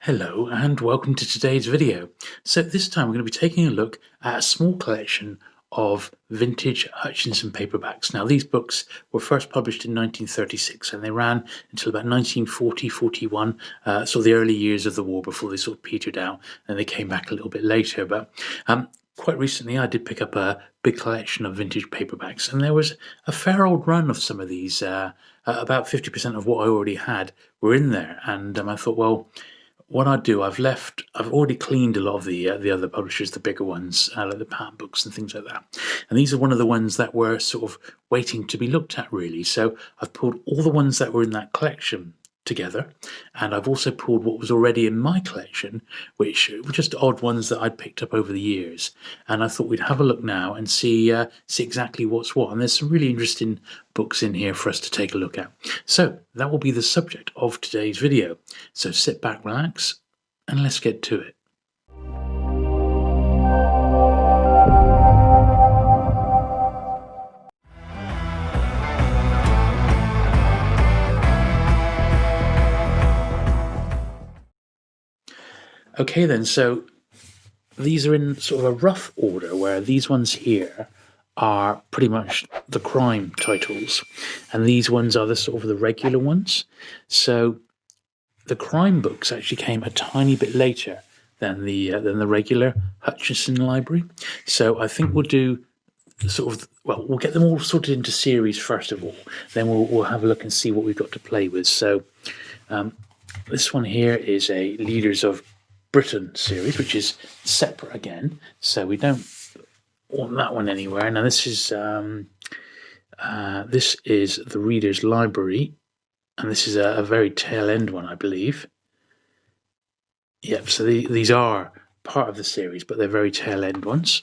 Hello and welcome to today's video. So this time we're going to be taking a look at a small collection of vintage Hutchinson paperbacks. Now these books were first published in 1936 and they ran until about 1940-41, sort of the early years of the war before they sort of petered out, and they came back a little bit later. But quite recently I did pick up a big collection of vintage paperbacks, and there was a fair old run of some of these. About 50% of what I already had were in there, and I thought, well, what I do, I've already cleaned a lot of the other publishers, the bigger ones, like the Paperbacks and things like that. And these are one of the ones that were sort of waiting to be looked at, really. So I've pulled all the ones that were in that collection together, and I've also pulled what was already in my collection, which were just odd ones that I'd picked up over the years. And I thought we'd have a look now and see exactly what's what. And there's some really interesting books in here for us to take a look at. So that will be the subject of today's video. So sit back, relax, and let's get to it. Okay then, so these are in sort of a rough order, where these ones here are pretty much the crime titles, and these ones are the sort of the regular ones. So the crime books actually came a tiny bit later than the regular Hutchinson Library. So I think we'll do we'll get them all sorted into series first of all, then we'll have a look and see what we've got to play with. So this one here is a Leaders of Britain series, which is separate again, so we don't want that one anywhere. Now this is the Reader's Library, and this is a very tail end one, I believe. Yep, so these are part of the series, but they're very tail end ones.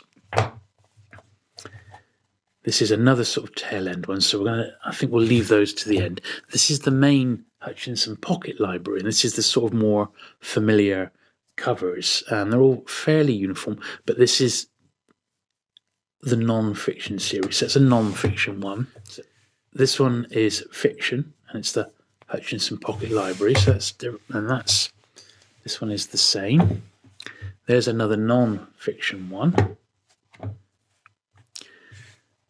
This is another sort of tail end one, so I think we'll leave those to the end. This is the main Hutchinson Pocket Library, and this is the sort of more familiar covers. They're all fairly uniform, but this is the non-fiction series. So it's a non-fiction one. So this one is fiction, and it's the Hutchinson Pocket Library. So that's different, and this one is the same. There's another non-fiction one.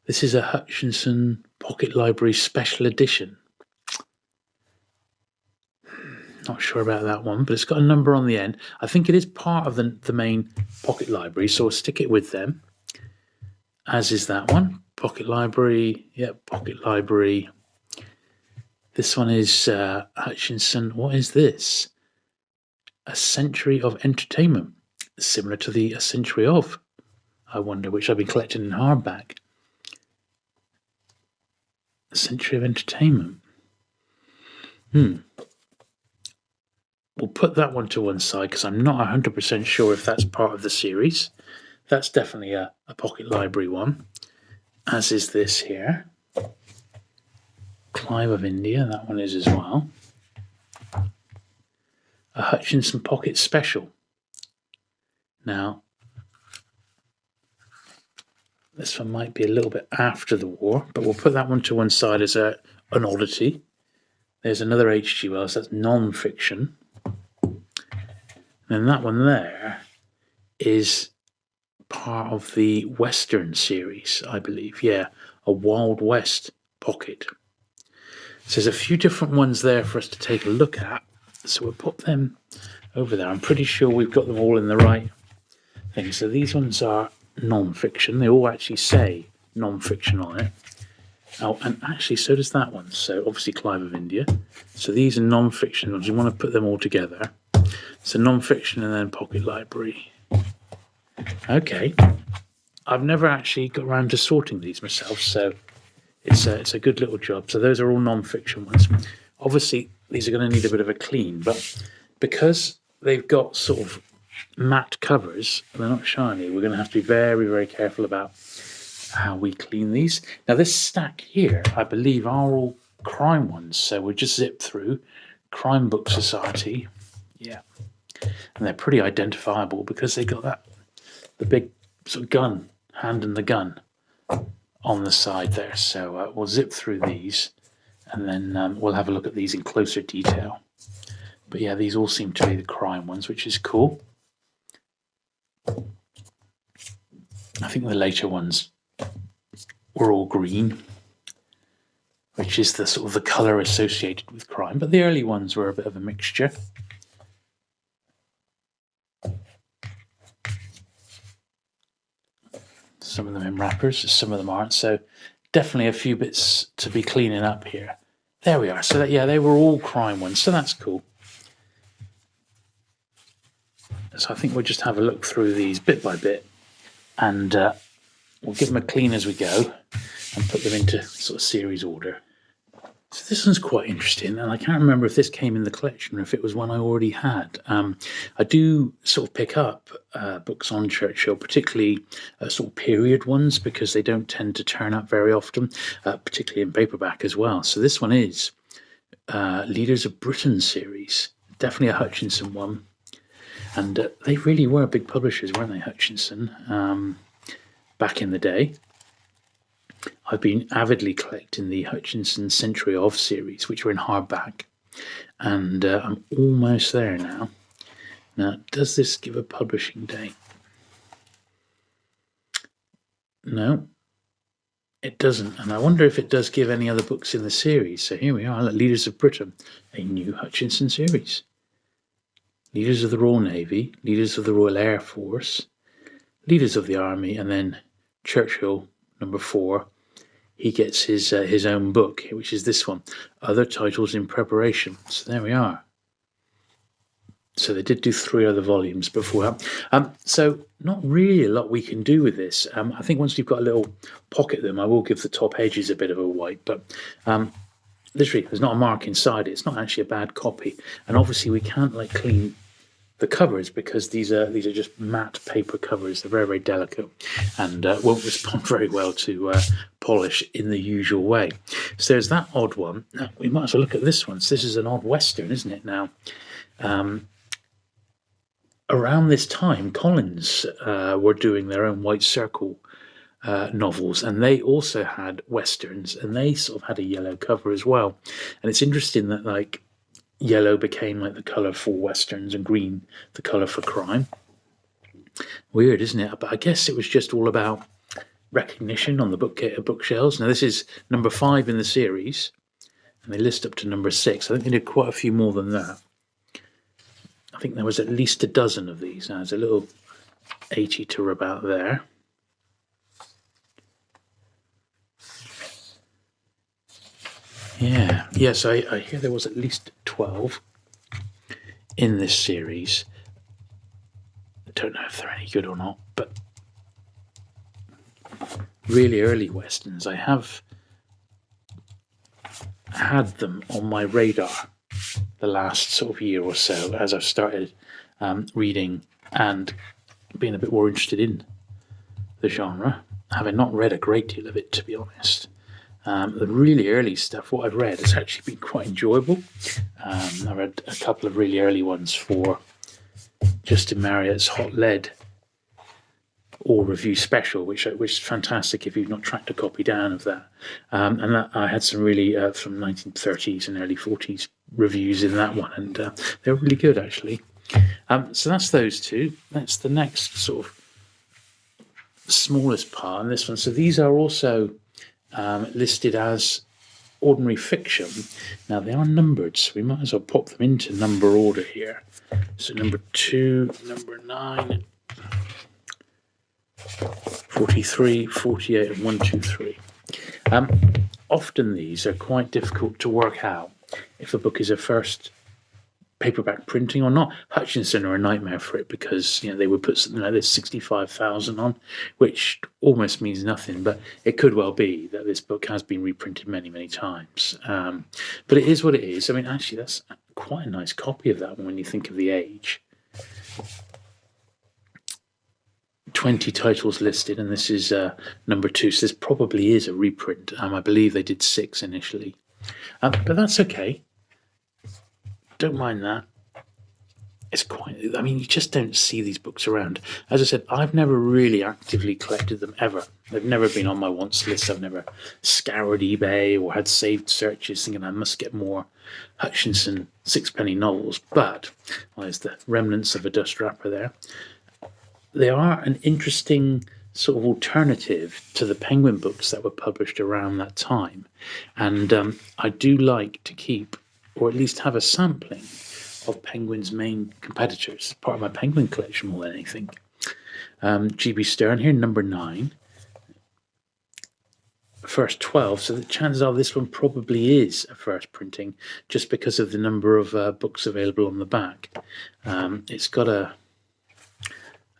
This is a Hutchinson Pocket Library Special Edition. Not sure about that one, but it's got a number on the end. I think it is part of the main Pocket Library, so we'll stick it with them, as is that one. Pocket Library, yep, Pocket Library. This one is Hutchinson. What is this? A Century of Entertainment, similar to the A Century of, I wonder, which I've been collecting in hardback. A Century of Entertainment. We'll put that one to one side because I'm not 100% sure if that's part of the series. That's definitely a Pocket Library one, as is this here. Clive of India, that one is as well. A Hutchinson Pocket Special. Now, this one might be a little bit after the war, but we'll put that one to one side as an oddity. There's another H.G. Wells, that's non-fiction. And that one there is part of the Western series, I believe. Yeah, a Wild West pocket. So there's a few different ones there for us to take a look at. So we'll put them over there. I'm pretty sure we've got them all in the right thing. So these ones are non-fiction. They all actually say non-fiction on it. Oh, and actually so does that one. So obviously Clive of India. So these are non-fiction ones. You want to put them all together. So non-fiction and then Pocket Library. Okay. I've never actually got around to sorting these myself, so it's a good little job. So those are all non-fiction ones. Obviously, these are going to need a bit of a clean, but because they've got sort of matte covers, they're not shiny, we're going to have to be very, very careful about how we clean these. Now, this stack here, I believe, are all crime ones, so we'll just zip through. Crime Book Society. Yeah. And they're pretty identifiable because they got the big sort of gun, hand in the gun on the side there. So we'll zip through these, and then we'll have a look at these in closer detail. But yeah, these all seem to be the crime ones, which is cool. I think the later ones were all green, which is the sort of the colour associated with crime. But the early ones were a bit of a mixture. Some of them in wrappers, some of them aren't. So definitely a few bits to be cleaning up here. There we are. So that, yeah, they were all crime ones. So that's cool. So I think we'll just have a look through these bit by bit, and we'll give them a clean as we go and put them into sort of series order. So this one's quite interesting, and I can't remember if this came in the collection or if it was one I already had. I do sort of pick up books on Churchill, particularly sort of period ones, because they don't tend to turn up very often, particularly in paperback as well. So this one is Leaders of Britain series, definitely a Hutchinson one. And they really were big publishers, weren't they, Hutchinson, back in the day. I've been avidly collecting the Hutchinson Century of series, which were in hardback, and I'm almost there now. Now, does this give a publishing date? No, it doesn't, and I wonder if it does give any other books in the series. So here we are, Leaders of Britain, a new Hutchinson series. Leaders of the Royal Navy, Leaders of the Royal Air Force, Leaders of the Army, and then Churchill, number 4. He gets his own book, which is this one, Other Titles in Preparation. So there we are. So they did do 3 other volumes before. So not really a lot we can do with this. I think once you've got a little pocket them, I will give the top edges a bit of a wipe, but literally there's not a mark inside it. It's not actually a bad copy. And obviously we can't like clean the covers because these are just matte paper covers. They're very, very delicate and won't respond very well to polish in the usual way. So there's that odd one. Now, we might as well look at this one. So this is an odd Western, isn't it? Now, around this time, Collins were doing their own White Circle novels, and they also had Westerns, and they sort of had a yellow cover as well. And it's interesting that like yellow became like the colour for Westerns and green the colour for crime. Weird, isn't it? But I guess it was just all about recognition on the bookshelves. Now this is number 5 in the series, and they list up to number 6. I think they did quite a few more than that. I think there was at least a dozen of these. Now there's a little 80 to about there. Yeah, yes, I hear there was at least 12 in this series. I don't know if they're any good or not, but really early Westerns, I have had them on my radar the last sort of year or so as I've started reading and being a bit more interested in the genre, having not read a great deal of it, to be honest. The really early stuff, what I've read, has actually been quite enjoyable. I read a couple of really early ones for Justin Marriott's Hot Lead All Review Special, which is fantastic if you've not tracked a copy down of that. And that, I had some really from 1930s and early 40s reviews in that one, and they were really good actually. So that's those two. That's the next sort of smallest part in this one. So these are also listed as ordinary fiction. Now they are numbered, so we might as well pop them into number order here. So number 2, number 9, 43, 48, and 1, 2, 3. Often these are quite difficult to work out if a book is a first paperback printing or not. Hutchinson are a nightmare for it because they would put something like this 65,000 on, which almost means nothing, but it could well be that this book has been reprinted many, many times. But it is what it is. I mean, actually, that's quite a nice copy of that one when you think of the age. 20 titles listed, and this is number 2, so this probably is a reprint. I believe they did 6 initially, but that's okay. Don't mind that. it's quite, I mean, you just don't see these books around. As I said, I've never really actively collected them ever. They've never been on my wants list. I've never scoured eBay or had saved searches thinking I must get more Hutchinson sixpenny novels. But, well, there's the remnants of a dust wrapper there. They are an interesting sort of alternative to the Penguin books that were published around that time. And I do like to keep, or at least have a sampling of Penguin's main competitors, part of my Penguin collection more than anything. G.B. Stern here, number 9. First 12, so the chances are this one probably is a first printing, just because of the number of books available on the back. It's got a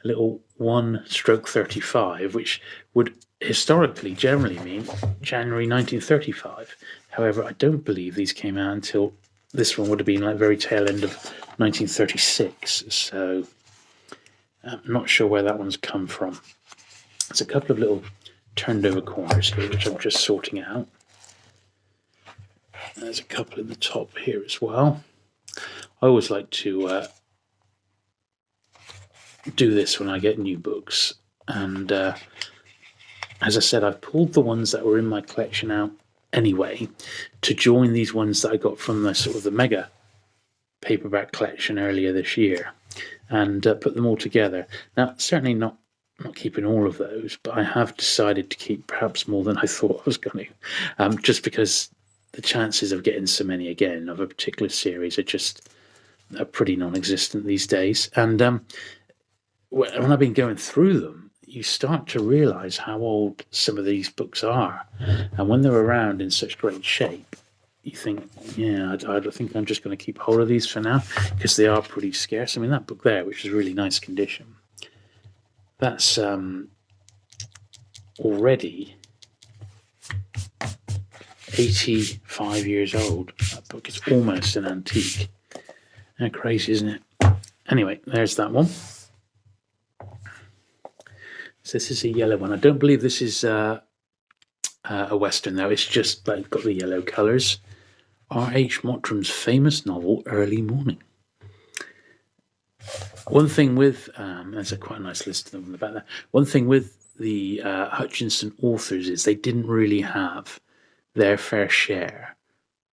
little 1/35, which would historically generally mean January 1935. However, I don't believe these came out until this one would have been like very tail end of 1936. So I'm not sure where that one's come from. There's a couple of little turned over corners here, which I'm just sorting out. There's a couple in the top here as well. I always like to do this when I get new books. And as I said, I've pulled the ones that were in my collection out anyway to join these ones that I got from the sort of the mega paperback collection earlier this year, and put them all together. Now, certainly not keeping all of those, but I have decided to keep perhaps more than I thought I was going to, just because the chances of getting so many again of a particular series are pretty non-existent these days. And when I've been going through them, you start to realise how old some of these books are. And when they're around in such great shape, you think, yeah, I think I'm just going to keep hold of these for now, because they are pretty scarce. I mean, that book there, which is really nice condition, that's already 85 years old. That book is almost an antique. Crazy, isn't it? Anyway, there's that one. So this is a yellow one. I don't believe this is a Western, though. It's just like got the yellow colours. R.H. Mottram's famous novel, Early Morning. One thing with, there's quite a nice list of them in the back there. One thing with the Hutchinson authors is they didn't really have their fair share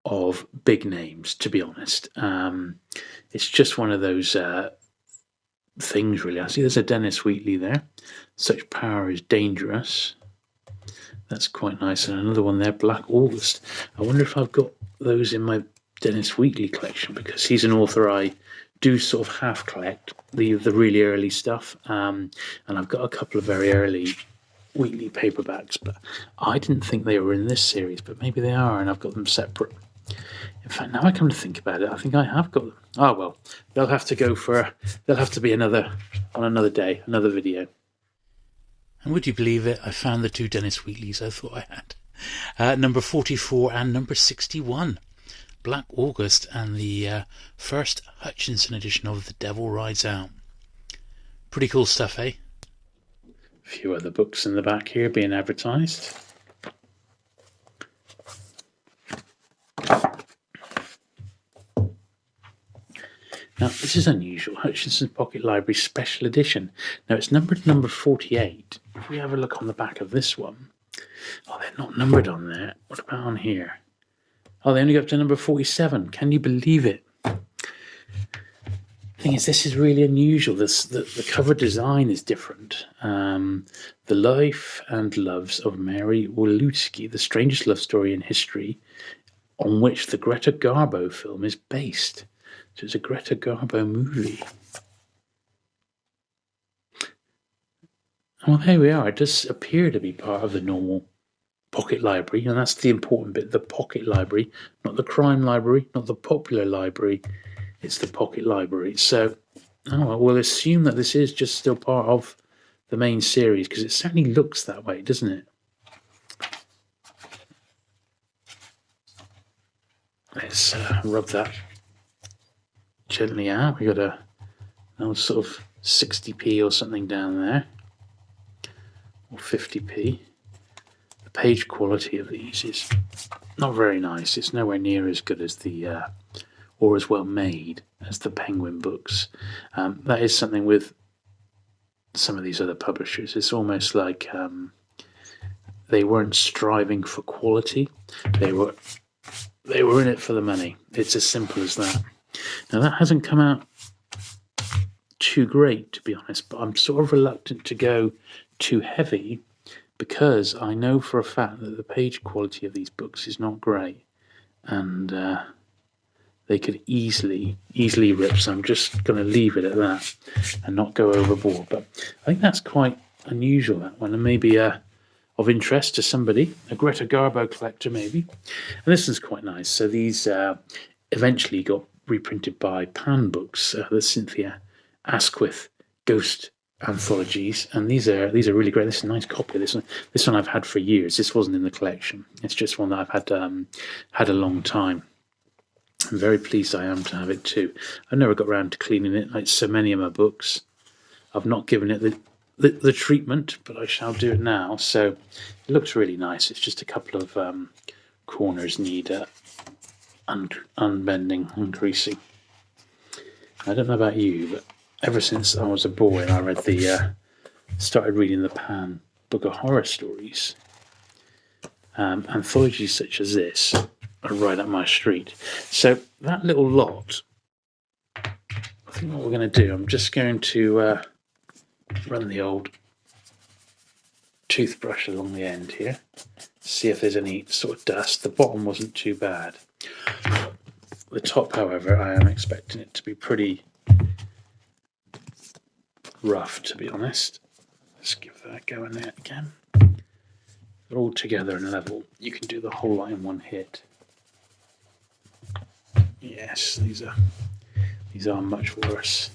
of big names, to be honest. It's just one of those things, really. I see there's a Dennis Wheatley there. Such Power is Dangerous. That's quite nice. And another one there, Black August. I wonder if I've got those in my Dennis Wheatley collection, because he's an author I do sort of half collect, the really early stuff. And I've got a couple of very early Wheatley paperbacks, but I didn't think they were in this series, but maybe they are, and I've got them separate. In fact, now I come to think about it, I think I have got them. Oh well, they'll have to be on another day, another video. And would you believe it, I found the two Dennis Wheatleys I thought I had. Number 44 and number 61. Black August and the first Hutchinson edition of The Devil Rides Out. Pretty cool stuff, eh? A few other books in the back here being advertised. Now, this is unusual. Hutchinson's Pocket Library Special Edition. Now, it's numbered number 48. If we have a look on the back of this one, oh, they're not numbered on there. What about on here? Oh, they only go up to number 47. Can you believe it? The thing is, this is really unusual. The cover design is different. The Life and Loves of Mary Wolutsky, the strangest love story in history, on which the Greta Garbo film is based. So it's a Greta Garbo movie. Well, there we are. It does appear to be part of the normal pocket library, and that's the important bit, the pocket library, not the crime library, not the popular library, it's the pocket library. So we'll assume that this is just still part of the main series, because it certainly looks that way, doesn't it? Let's rub that gently out. We got a sort of 60p or something down there, or 50p. The page quality of these is not very nice. It's nowhere near as good as the or as well made as the Penguin books. That is something with some of these other publishers. It's almost like they weren't striving for quality. They were in it for the money. It's as simple as that. Now, that hasn't come out too great, to be honest, but I'm sort of reluctant to go too heavy because I know for a fact that the page quality of these books is not great, and they could easily rip. So I'm just going to leave it at that and not go overboard. But I think that's quite unusual, that one, and maybe of interest to somebody, a Greta Garbo collector maybe. And this one's quite nice. So these eventually got reprinted by Pan Books, the Cynthia Asquith Ghost anthologies, and these are really great. This is a nice copy of this one. This one I've had for years. This wasn't in the collection. It's just one that I've had a long time. I'm very pleased I am to have it too. I've never got around to cleaning it like so many of my books. I've not given it the treatment, but I shall do it now. So it looks really nice. It's just a couple of corners need unbending, uncreasing. I don't know about you, but ever since I was a boy and I started reading the Pan Book of Horror Stories, anthologies such as this are right up my street. So that little lot, I think what we're going to do, I'm just going to run the old toothbrush along the end here, see if there's any sort of dust. The bottom wasn't too bad. The top, however, I am expecting it to be pretty rough, to be honest. Let's give that a go in there again. They're all together and level. You can do the whole lot in one hit. Yes, these are much worse.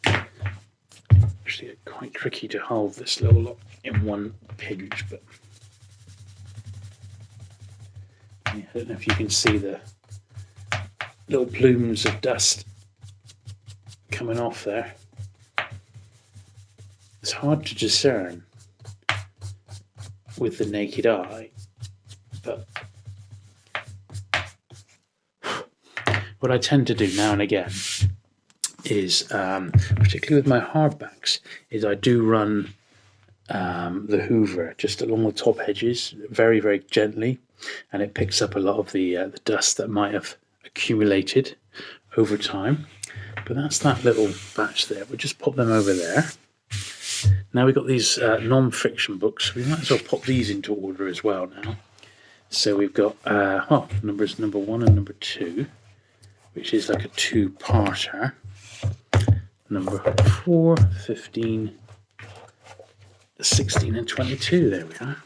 Actually, it's quite tricky to hold this little lot in one pinch, but I don't know if you can see the little plumes of dust coming off there. It's hard to discern with the naked eye, but what I tend to do now and again is, particularly with my hardbacks, is I do run the hoover just along the top edges very, very gently, and it picks up a lot of the dust that might have accumulated over time. But that's that little batch there. We'll just pop them over there. Now we've got these non-fiction books. We might as well pop these into order as well now. So we've got numbers number 1 and number 2, which is like a two-parter. Number 4, 15, 16 and 22. There we are.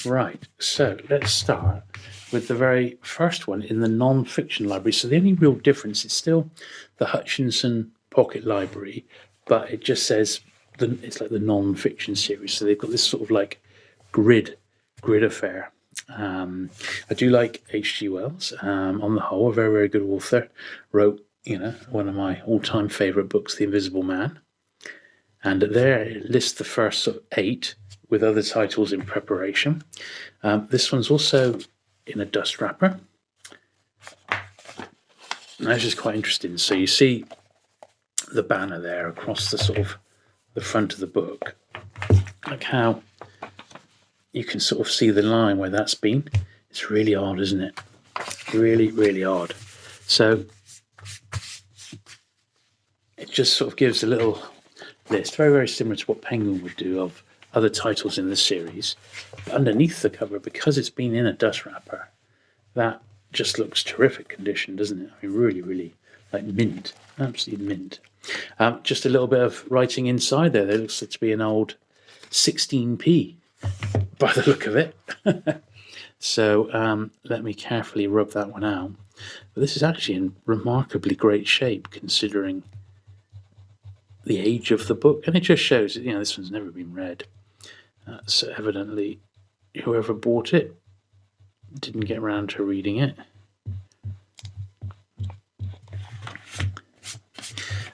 Right, so let's start with the very first one in the non-fiction library. So the only real difference is still the Hutchinson Pocket Library, but it just says it's like the non-fiction series. So they've got this sort of like grid affair. I do like H.G. Wells. On the whole, a very, very good author. Wrote, one of my all-time favourite books, The Invisible Man. And there it lists the first sort of 8 with other titles in preparation. This one's also in a dust wrapper. And that's just quite interesting. So you see the banner there across the sort of the front of the book. Like how you can sort of see the line where that's been. It's really odd, isn't it? Really, really odd. So it just sort of gives a little list, very, very similar to what Penguin would do of other titles in the series. But underneath the cover, because it's been in a dust wrapper, that just looks terrific condition, doesn't it? I mean, really, really like mint, absolutely mint. Just a little bit of writing inside there. There looks to be an old 16p by the look of it. So let me carefully rub that one out. But this is actually in remarkably great shape considering the age of the book, and it just shows that this one's never been read. So evidently, whoever bought it didn't get around to reading it.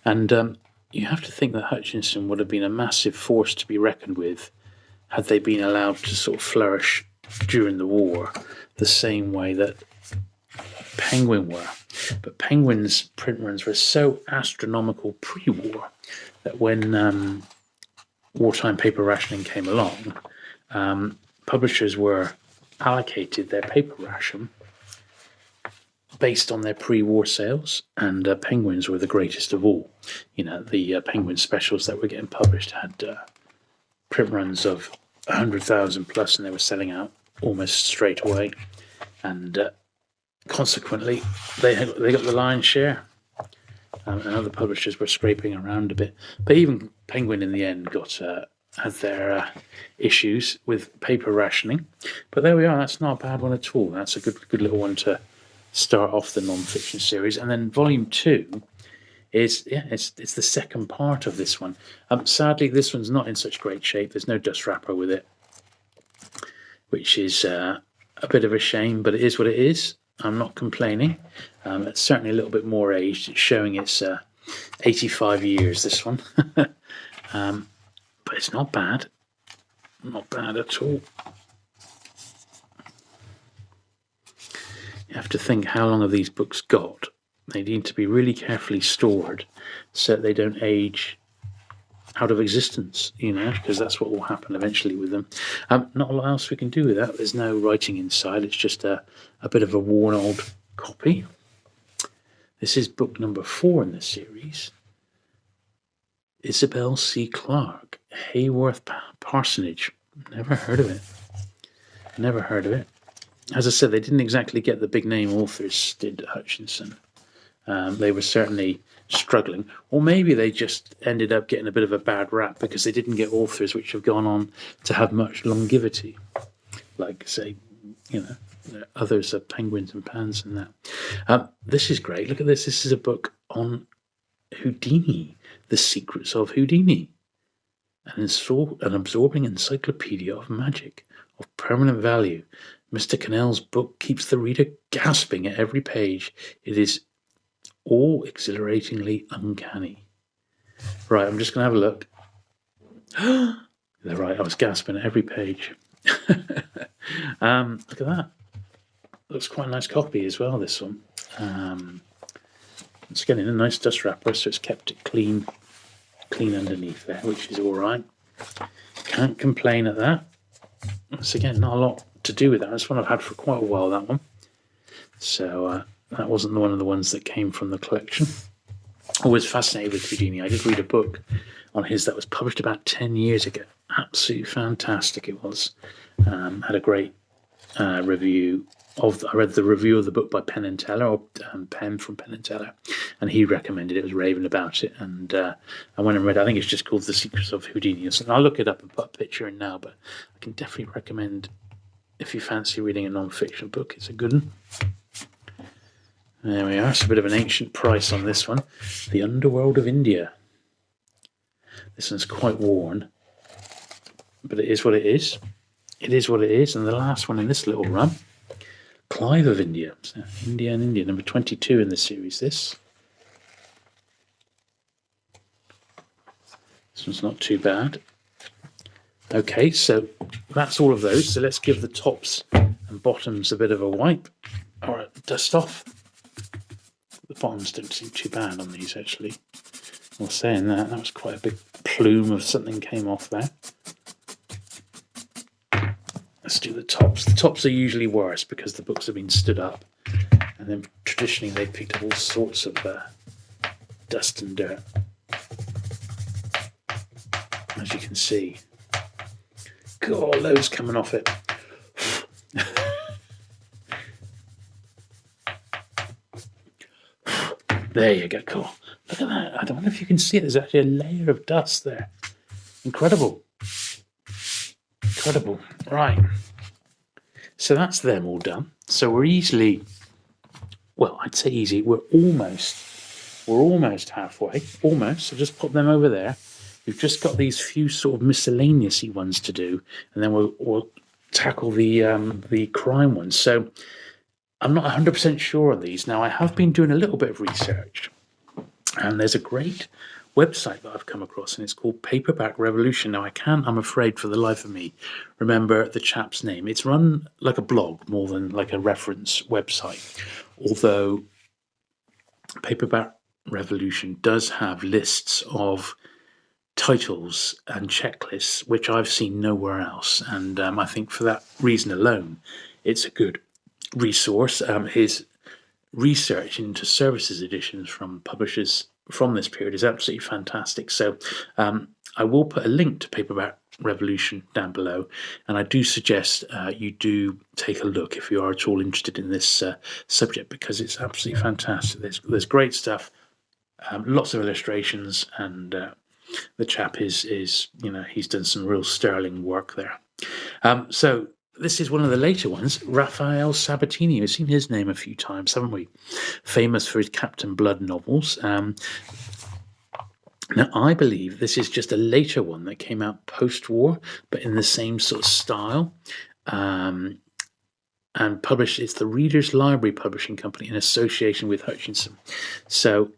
And you have to think that Hutchinson would have been a massive force to be reckoned with had they been allowed to sort of flourish during the war, the same way that Penguin were. But Penguin's print runs were so astronomical pre-war that when wartime paper rationing came along, publishers were allocated their paper ration based on their pre-war sales, and Penguins were the greatest of all. The Penguin specials that were getting published had print runs of 100,000 plus, and they were selling out almost straight away. And consequently, they got the lion's share. And other publishers were scraping around a bit. But even Penguin in the end had their issues with paper rationing. But there we are. That's not a bad one at all. That's a good little one to start off the non-fiction series. And then volume 2 it's the second part of this one. Sadly, this one's not in such great shape. There's no dust wrapper with it, which is a bit of a shame, but it is what it is. I'm not complaining. It's certainly a little bit more aged. It's showing it's 85 years, this one. But it's not bad. Not bad at all. You have to think, how long have these books got? They need to be really carefully stored so that they don't age out of existence, because that's what will happen eventually with them. Not a lot else we can do with that. There's no writing inside. It's just a bit of a worn old copy. This is book number 4 in the series. Isabel C. Clarke, Hayworth Parsonage. Never heard of it. As I said, they didn't exactly get the big name authors, did Hutchinson. They were certainly struggling, or maybe they just ended up getting a bit of a bad rap because they didn't get authors which have gone on to have much longevity, like, say, others are Penguins and Pans and that. This is great. Look at this. This is a book on Houdini, The Secrets of Houdini, an absorbing encyclopedia of magic of permanent value. Mr. Cannell's book keeps the reader gasping at every page. It is all exhilaratingly uncanny. Right, I'm just going to have a look. They're right, I was gasping at every page. Look at that. Looks quite a nice copy as well, this one. It's getting a nice dust wrapper, so it's kept it clean underneath there, which is all right. Can't complain at that. Once again, not a lot to do with that. That's one I've had for quite a while, that one. So that wasn't one of the ones that came from the collection. Always fascinated with Houdini. I did read a book on his that was published about 10 years ago. Absolutely fantastic it was. Had a great review I read the review of the book by Penn and Teller, or Penn from Penn and Teller, and he recommended it, was raving about it, and I went and read, I think it's just called The Secrets of Houdini. And I'll look it up and put a picture in now, but I can definitely recommend, if you fancy reading a non-fiction book, it's a good one. There we are. It's a bit of an ancient price on this one. The Underworld of India. This one's quite worn, but it is what it is. It is what it is. And the last one in this little run, Clive of India. So India and India, number 22 in the series. This one's not too bad. Okay, so that's all of those. So let's give the tops and bottoms a bit of a wipe. All right, dust off. The bottoms don't seem too bad on these, actually. Well, saying that was quite a big plume of something came off there. Let's do the tops. The tops are usually worse because the books have been stood up, and then traditionally they've picked up all sorts of dust and dirt, as you can see. God, loads coming off it. There you go, cool. Look at that. I don't know if you can see it. There's actually a layer of dust there. Incredible. Incredible. Right. So that's them all done. So we're easily, well, I'd say easy. We're almost halfway. Almost. So just put them over there. We've just got these few sort of miscellaneous-y ones to do, and then we'll tackle the crime ones. So I'm not 100% sure on these. Now, I have been doing a little bit of research, and there's a great website that I've come across, and it's called Paperback Revolution. Now, I can't, I'm afraid, for the life of me, remember the chap's name. It's run like a blog more than like a reference website, although Paperback Revolution does have lists of titles and checklists which I've seen nowhere else, and I think for that reason alone it's a good resource. His research into services editions from publishers from this period is absolutely fantastic, so I will put a link to Paperback Revolution down below, and I do suggest you do take a look if you are at all interested in this subject, because it's absolutely fantastic. There's great stuff, lots of illustrations, and the chap is he's done some real sterling work there. So this is one of the later ones, Raphael Sabatini. We've seen his name a few times, haven't we? Famous for his Captain Blood novels. Now, I believe this is just a later one that came out post-war, but in the same sort of style. And published, it's the Reader's Library Publishing Company in association with Hutchinson. So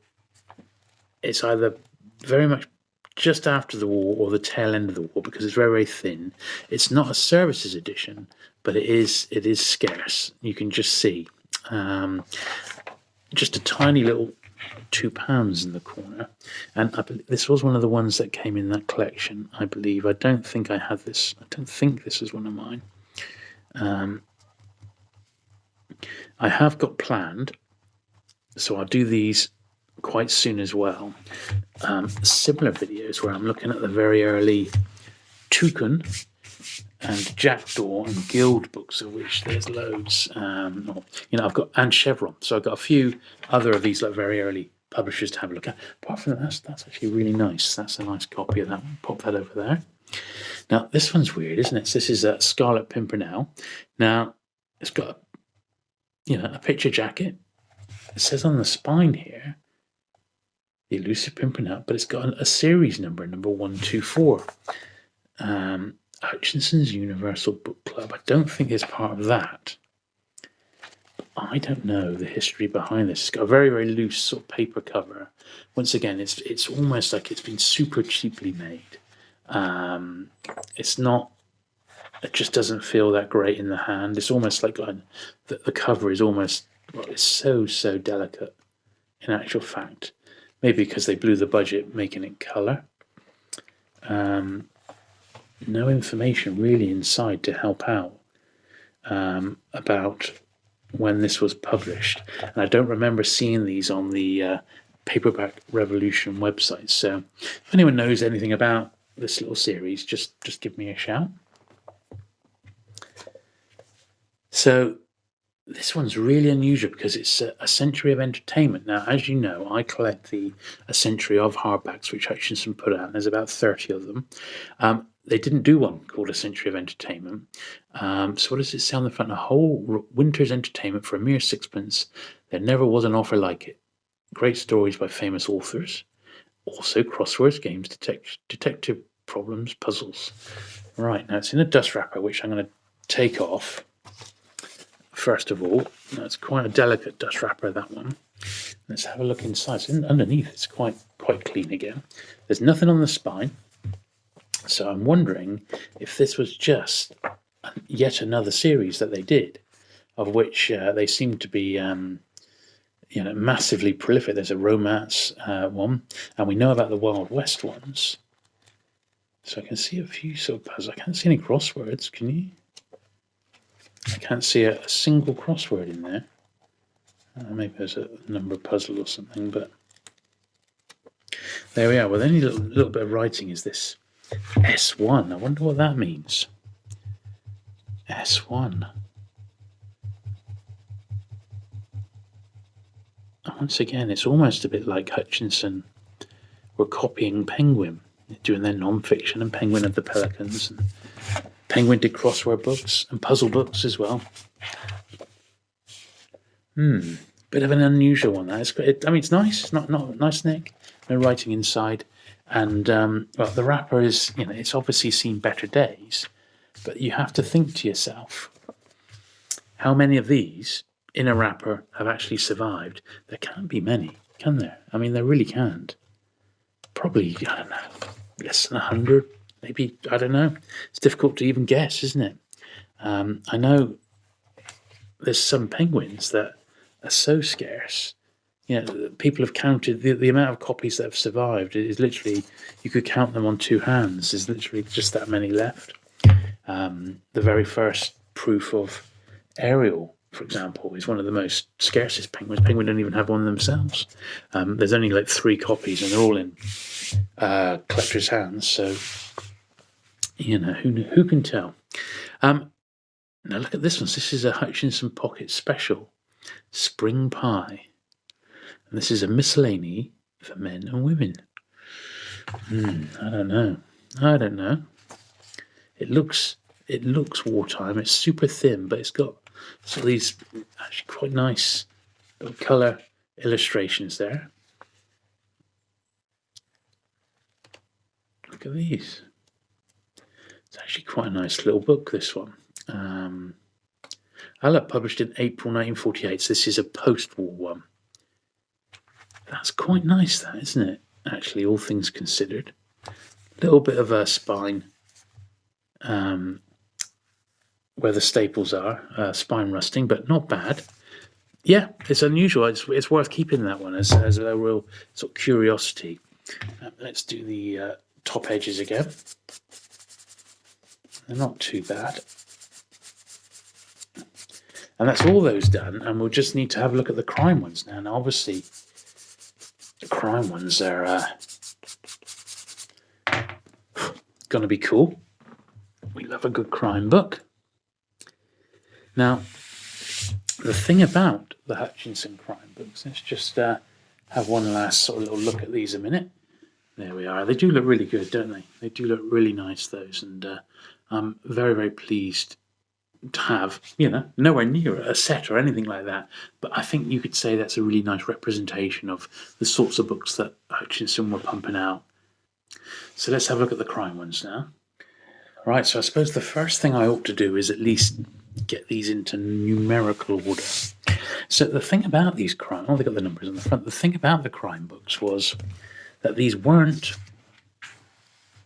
it's either very much just after the war or the tail end of the war, because it's very, very thin. It's not a services edition, but it is scarce. You can just see just a tiny little £2 in the corner, and this was one of the ones that came in that collection, I believe. I don't think I had this. I don't think this was one of mine. I have got planned, so I'll do these quite soon as well. Similar videos where I'm looking at the very early Toucan and Jackdaw and Guild books, of which there's loads. I've got, and Chevron, so I've got a few other of these like very early publishers to have a look at. Apart from that, that's actually really nice. That's a nice copy of that one. Pop that over there. Now this one's weird, isn't it? So this is a Scarlet Pimpernel. Now it's got a picture jacket. It says on the spine here, the Elusive Pimpernel, but it's got a series number 124. Hutchinson's Universal Book Club. I don't think it's part of that. I don't know the history behind this. It's got a very, very loose sort of paper cover. Once again, it's almost like it's been super cheaply made. It's not. It just doesn't feel that great in the hand. It's almost like the cover is almost. Well, it's so delicate. In actual fact, maybe because they blew the budget making it colour. No information really inside to help out about when this was published, and I don't remember seeing these on the Paperback Revolution website. So if anyone knows anything about this little series, just give me a shout. So this one's really unusual because it's a century of entertainment. Now, as you know, I collect a century of hardbacks which Hutchinson put out, and there's about 30 of them. They didn't do one called A Century of Entertainment. So what does it say on the front? A whole winter's entertainment for a mere sixpence. There never was an offer like it. Great stories by famous authors. Also crosswords, games, detective problems, puzzles. Right, now it's in a dust wrapper, which I'm going to take off. First of all, it's quite a delicate dust wrapper, that one. Let's have a look inside. So underneath, it's quite clean again. There's nothing on the spine. So I'm wondering if this was just yet another series that they did, of which they seem to be, massively prolific. There's a romance one, and we know about the Wild West ones. So I can see a few sort of puzzles. I can't see any crosswords. Can you? I can't see a single crossword in there. Maybe there's a number puzzle or something, but there we are. Well, the only little bit of writing is this. S1. I wonder what that means. S1. Once again, it's almost a bit like Hutchinson were copying Penguin, doing their non-fiction, and Penguin had the Pelicans. And Penguin did crossword books and puzzle books as well. Bit of an unusual one. It's nice. It's not nice neck. No writing inside. And the wrapper is, it's obviously seen better days, but you have to think to yourself, how many of these in a wrapper have actually survived? There can't be many, can there? I mean, there really can't. probably, I don't know, less than 100, maybe, I don't know. It's difficult to even guess, isn't it? I know there's some penguins that are so scarce. People have counted the amount of copies that have survived. It is literally, you could count them on two hands. There's literally just that many left. The very first proof of Ariel, for example, is one of the most scarcest penguins. Penguins don't even have one themselves. There's only like 3 copies, and they're all in collectors' hands. So, who can tell? Now look at this one. This is a Hutchinson Pocket Special, Spring Pie. And this is a miscellany for men and women. I don't know. It looks wartime. It's super thin, but it's got sort of these actually quite nice little colour illustrations there. Look at these. It's actually quite a nice little book, this one. Published in April 1948, so this is a post-war one. That's quite nice, that, isn't it? Actually, all things considered. A little bit of a spine where the staples are, spine rusting, but not bad. Yeah, it's unusual. It's worth keeping that one as a real sort of curiosity. Let's do the top edges again. They're not too bad. And that's all those done, and we'll just need to have a look at the crime ones now. Now, obviously, the crime ones are going to be cool. We love a good crime book. Now, the thing about the Hutchinson crime books, let's just have one last sort of little look at these a minute. There we are. They do look really good, don't they? They do look really nice, those, and I'm very, very pleased to have, nowhere near a set or anything like that, but I think you could say that's a really nice representation of the sorts of books that Hutchinson were pumping out. So let's have a look at the crime ones now. Right, so I suppose the first thing I ought to do is at least get these into numerical order. So the thing about these crime, they got the numbers on the front. The thing about the crime books was that these weren't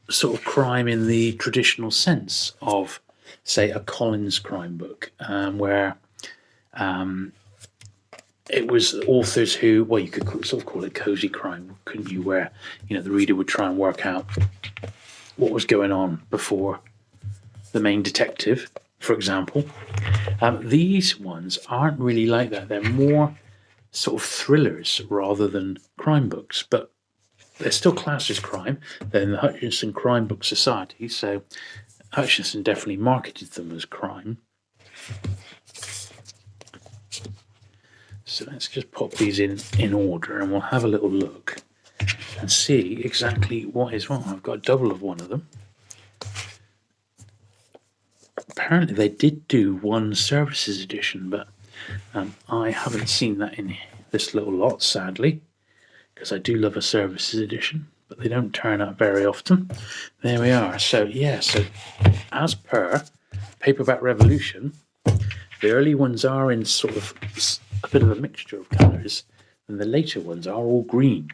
sort of crime in the traditional sense of, say, a Collins crime book, where it was authors who, well, you could sort of call it cozy crime, couldn't you? Where the reader would try and work out what was going on before the main detective, for example. These ones aren't really like that. They're more sort of thrillers rather than crime books, but they're still classed as crime. They're in the Hutchinson Crime Book Society, so Hutchinson definitely marketed them as crime. So let's just pop these in order, and we'll have a little look and see exactly what is what. I've got a double of one of them. Apparently they did do one services edition, but I haven't seen that in this little lot, sadly, because I do love a services edition, but they don't turn up very often. There we are. So so as per Paperback Revolution, the early ones are in sort of a bit of a mixture of colours, and the later ones are all green,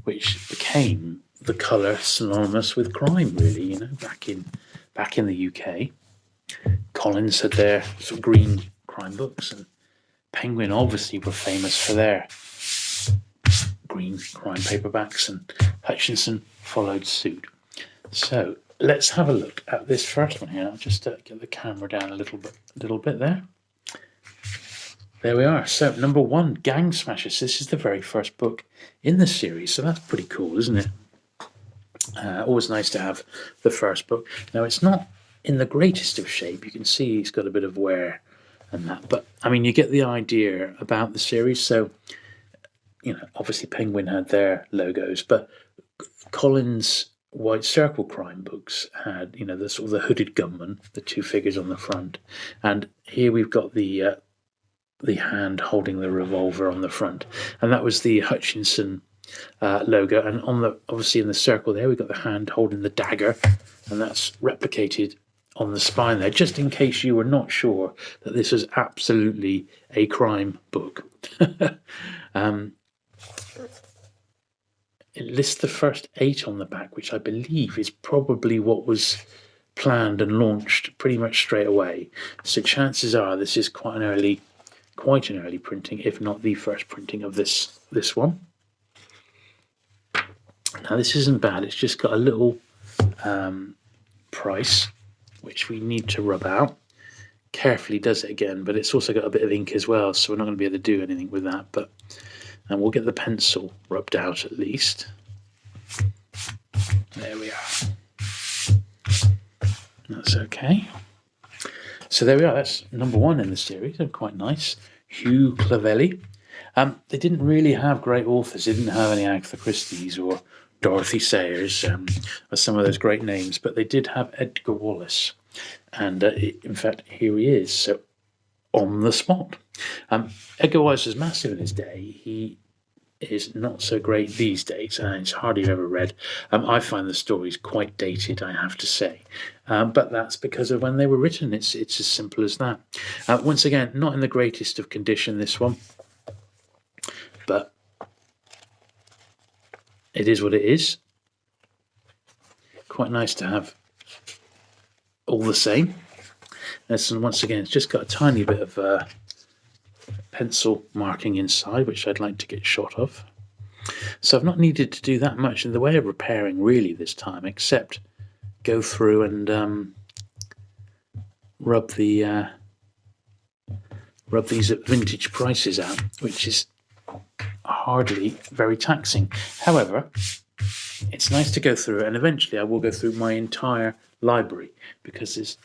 which became the colour synonymous with crime, really, back in the UK. Collins had their sort of green crime books, and Penguin obviously were famous for their green crime paperbacks, and Hutchinson followed suit. So let's have a look at this first one here. I'll just get the camera down a little bit there. There we are. So number 1, Gang Smashers. This is the very first book in the series, so that's pretty cool, isn't it? Always nice to have the first book. Now, it's not in the greatest of shape. You can see it's got a bit of wear and that, but I mean, you get the idea about the series. So obviously Penguin had their logos, but Collins' White Circle crime books had the sort of the hooded gunman, the 2 figures on the front, and here we've got the hand holding the revolver on the front, and that was the Hutchinson logo. And obviously in the circle there, we've got the hand holding the dagger, and that's replicated on the spine there, just in case you were not sure that this was absolutely a crime book. it lists the first 8 on the back, which I believe is probably what was planned and launched pretty much straight away. So chances are this is quite an early printing, if not the first printing of this one. Now this isn't bad. It's just got a little price, which we need to rub out. Carefully does it again, but it's also got a bit of ink as well, so we're not going to be able to do anything with that. But we'll get the pencil rubbed out at least. There we are. That's okay. So there we are. That's number 1 in the series, and quite nice. Hugh Clavelli. They didn't really have great authors. They didn't have any Agatha Christie's or Dorothy Sayers or some of those great names, but they did have Edgar Wallace. And in fact, here he is, so on the spot. Edgar Wallace was massive in his day. He is not so great these days, and it's hardly ever read. I find the stories quite dated, I have to say. But that's because of when they were written. It's as simple as that. Once again, not in the greatest of condition, this one. But it is what it is. Quite nice to have all the same. And once again, it's just got a tiny bit of pencil marking inside, which I'd like to get shot of. So I've not needed to do that much in the way of repairing really this time, except go through and rub these vintage prices out, which is hardly very taxing. However, it's nice to go through, and eventually I will go through my entire library, because there's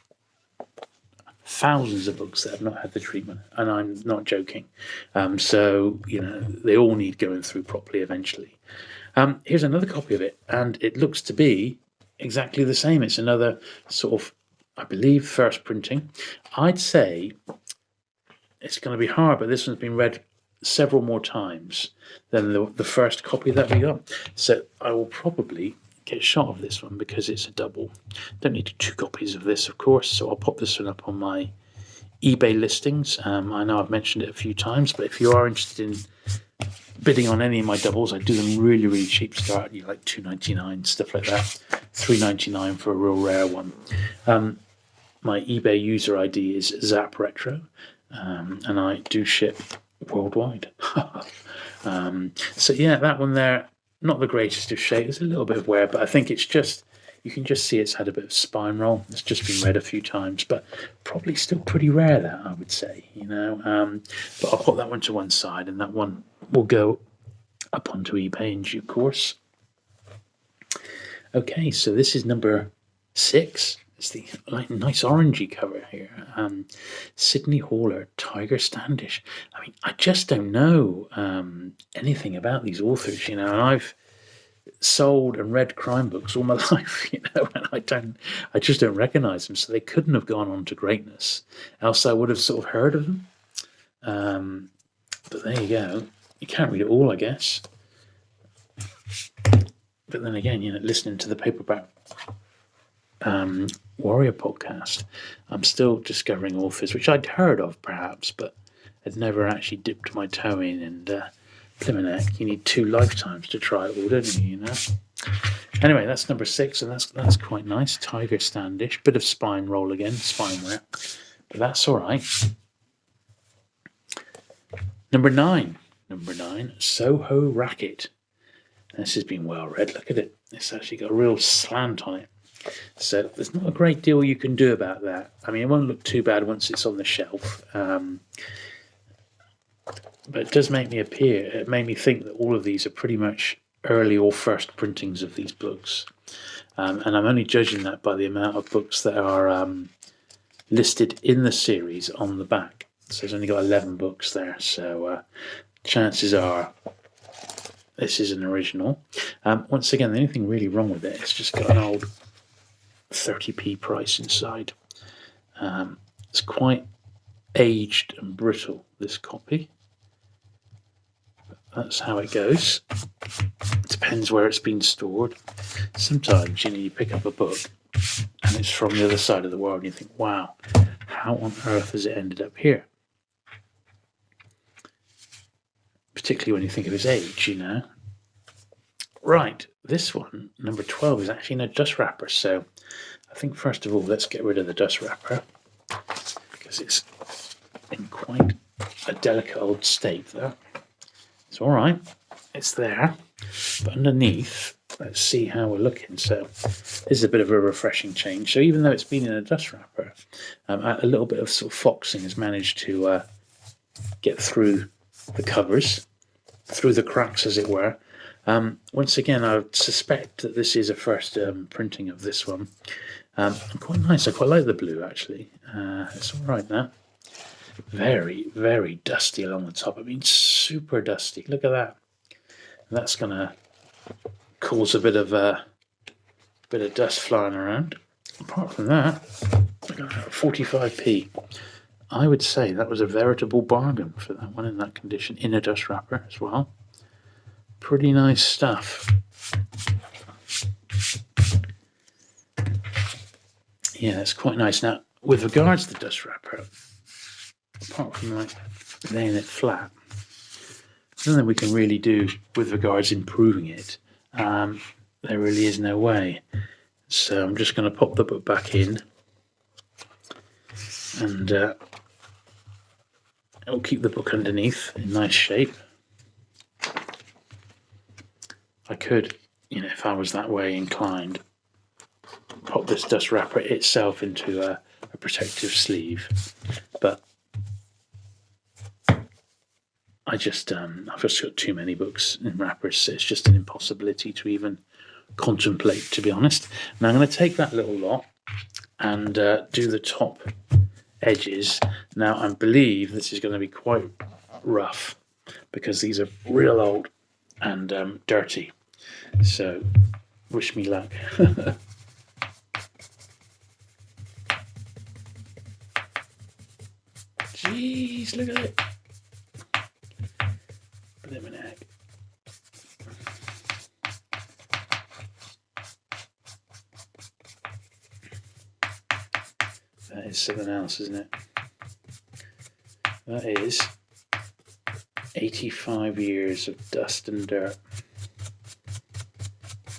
thousands of books that have not had the treatment, and I'm not joking. So, they all need going through properly eventually. Here's another copy of it, and it looks to be exactly the same. It's another sort of, I believe, first printing. I'd say it's going to be hard, but this one's been read several more times than the first copy that we got. So I will probably get a shot of this one because it's a double. Don't need 2 copies of this, of course, so I'll pop this one up on my eBay listings. I know I've mentioned it a few times, but if you are interested in bidding on any of my doubles, I do them really, really cheap start. You like $2.99, stuff like that. $3.99 for a real rare one. My eBay user ID is ZapRetro, and I do ship worldwide. So yeah, that one there, not the greatest of shape. There's a little bit of wear, but I think it's just, you can just see it's had a bit of spine roll. It's just been read a few times, but probably still pretty rare, that I would say, but I'll put that one to one side, and that one will go up onto eBay in due course. Okay, so this is number 6. It's the nice orangey cover here. Sidney Haller, Tiger Standish. I mean, I just don't know anything about these authors, and I've sold and read crime books all my life, and I just don't recognise them. So they couldn't have gone on to greatness, else I would have sort of heard of them. But there you go. You can't read it all, I guess. But then again, listening to the Paperback Warrior podcast, I'm still discovering authors which I'd heard of perhaps, but had never actually dipped my toe in. And Pliminek, you need 2 lifetimes to try it all, don't you? Anyway, that's number 6, and that's quite nice. Tiger Standish, bit of spine roll again, spine wear, but that's all right. Number 9, Soho Racket. This has been well read. Look at it. It's actually got a real slant on it. So there's not a great deal you can do about that. I mean, it won't look too bad once it's on the shelf. But it does make me think that all of these are pretty much early or first printings of these books. And I'm only judging that by the amount of books that are listed in the series on the back. So it's only got 11 books there. So chances are this is an original. Once again, the only thing really wrong with it, it's just got an old 30p price inside. It's quite aged and brittle, this copy. That's how it goes. Depends where it's been stored. Sometimes you pick up a book and it's from the other side of the world and you think, wow, how on earth has it ended up here? Particularly when you think of his age, Right, this one, number 12, is actually in a dust wrapper. So I think first of all, let's get rid of the dust wrapper because it's in quite a delicate old state there. It's all right, it's there, but underneath, let's see how we're looking. So this is a bit of a refreshing change. So even though it's been in a dust wrapper, a little bit of sort of foxing has managed to get through the covers, through the cracks, as it were. Once again, I would suspect that this is a first printing of this one. Quite nice. I quite like the blue, actually. It's all right now. Very, very dusty along the top. I mean, super dusty. Look at that. And that's going to cause a bit of dust flying around. Apart from that, look at that, 45p. I would say that was a veritable bargain for that one in that condition, in a dust wrapper as well. Pretty nice stuff. Yeah, it's quite nice. Now, with regards to the dust wrapper, apart from like laying it flat, there's nothing we can really do with regards improving it. There really is no way. So I'm just going to pop the book back in, and I'll keep the book underneath in nice shape. I could, if I was that way inclined, pop this dust wrapper itself into a protective sleeve, but I've just got too many books in wrappers, so it's just an impossibility to even contemplate, to be honest. Now I'm going to take that little lot and do the top edges. Now I believe this is going to be quite rough because these are real old and dirty, so wish me luck. Jeez, look at it. Blimmin' heck. That is something else, isn't it? That is 85 years of dust and dirt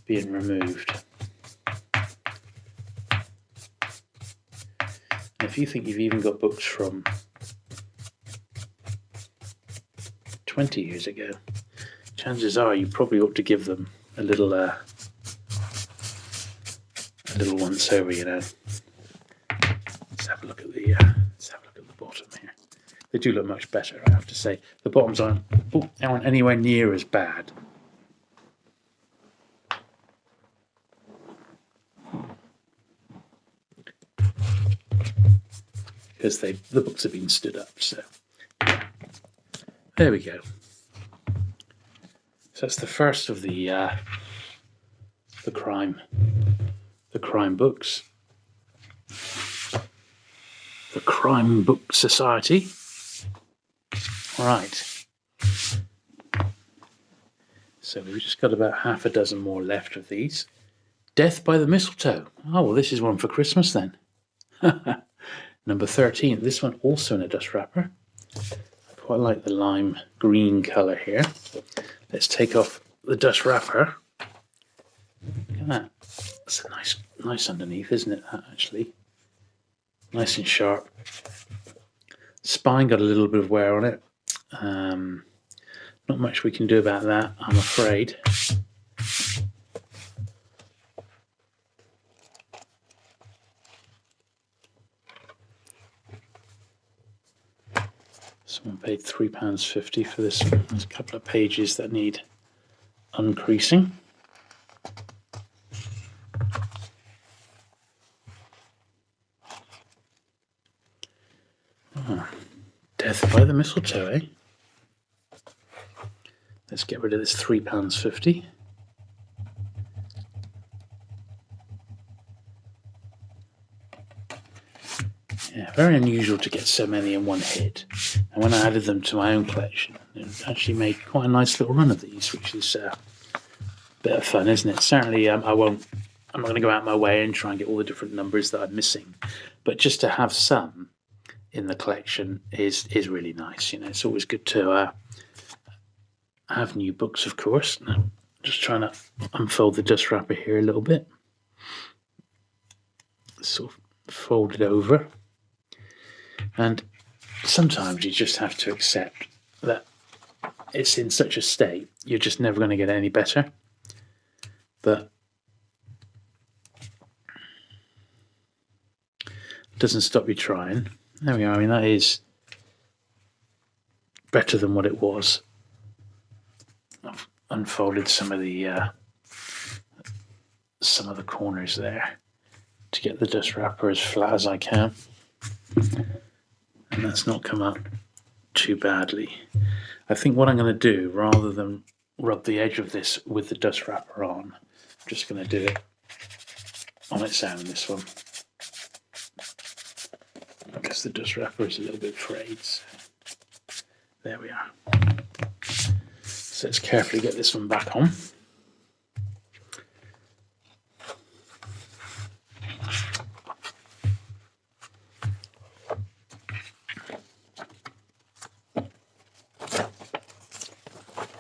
being removed. And if you think you've even got books from 20 years ago, chances are you probably ought to give them a little once over, Let's have a look at the bottom here. They do look much better, I have to say. The bottoms aren't anywhere near as bad. Because the books have been stood up, so there we go. So that's the first of the crime books. The Crime Book Society. Right. So we've just got about half a dozen more left of these. Death by the Mistletoe. Oh, well, this is one for Christmas then. Number 13. This one also in a dust wrapper. I quite like the lime green colour here. Let's take off the dust wrapper. Look at that. That's nice underneath, isn't it, that actually? Nice and sharp. Spine got a little bit of wear on it. Not much we can do about that, I'm afraid. Someone paid £3.50 for this one. There's a couple of pages that need uncreasing. Death by the Mistletoe, eh? Let's get rid of this £3.50. Yeah, very unusual to get so many in one hit. And when I added them to my own collection, it actually made quite a nice little run of these, which is a bit of fun, isn't it? Certainly, I'm not going to go out my way and try and get all the different numbers that I'm missing, but just to have some in the collection is really nice. It's always good to have new books, of course. Now, Just trying to unfold the dust wrapper here a little bit. Sort of fold it over. And sometimes you just have to accept that it's in such a state, you're just never going to get any better. But it doesn't stop you trying. There we are. I mean, that is better than what it was. I've unfolded some of the corners there to get the dust wrapper as flat as I can, and that's not come out too badly. I think what I'm going to do, rather than rub the edge of this with the dust wrapper on, I'm just going to do it on its own, this one, because the dust wrapper is a little bit frayed. So there we are. So let's carefully get this one back on.